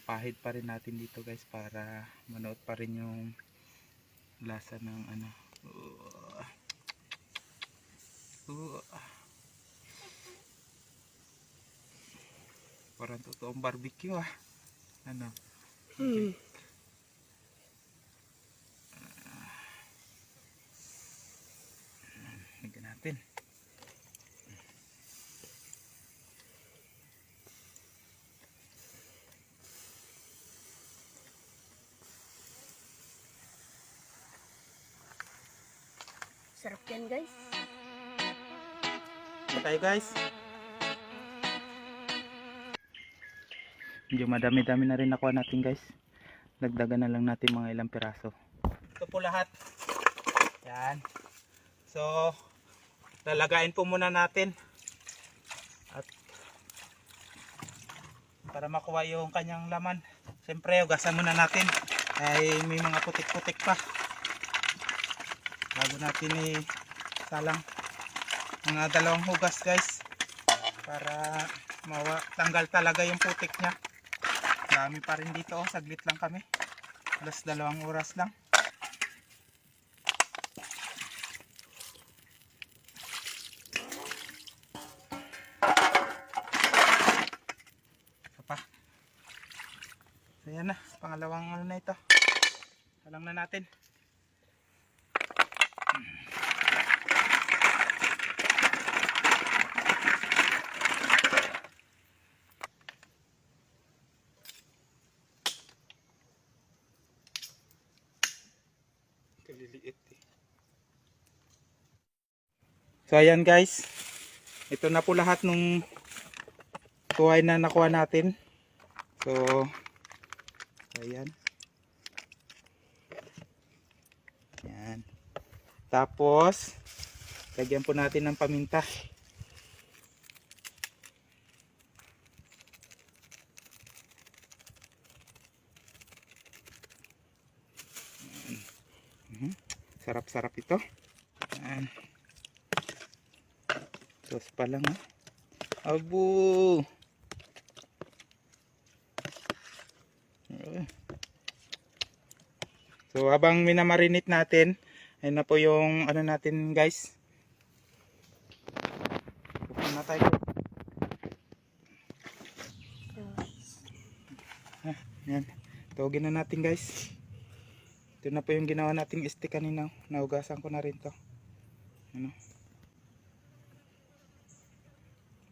papahid pa rin natin dito guys para manood pa rin yung lasa ng ano. Parang totoong barbecue ah. Ano? Okay. Lagyan natin. Sarap yan guys. Okay guys. Medyo madami-dami na rin nakuha natin guys. Dagdagan na lang natin mga ilang piraso. Ito po lahat. Yan. So, lalagayin po muna natin. At para makuha yung kanyang laman. Siyempre, hugasan muna natin. Ay may mga putik-putik pa. Bago natin salang mga 2 hugas guys para tanggal talaga yung putik nya. Dami pa rin dito oh, saglit lang kami, plus 2 oras lang. Isa pa. So yan na, pangalawang ano na ito, salang na natin. Kaliliit eh. So ayan guys, ito na po lahat nung kuhay na nakuha natin. So ayan. Ayan. Tapos lagyan po natin ng paminta. Sarap-sarap ito. Ayan. Sos pa lang ha. Abo. So habang minamarinate natin, ayun na po yung ano natin guys. Buksan na tayo. Ayan. Tawagin na natin guys. Ito na po yung ginawa nating este kanina. Nahugasan ko na rin to. Ano?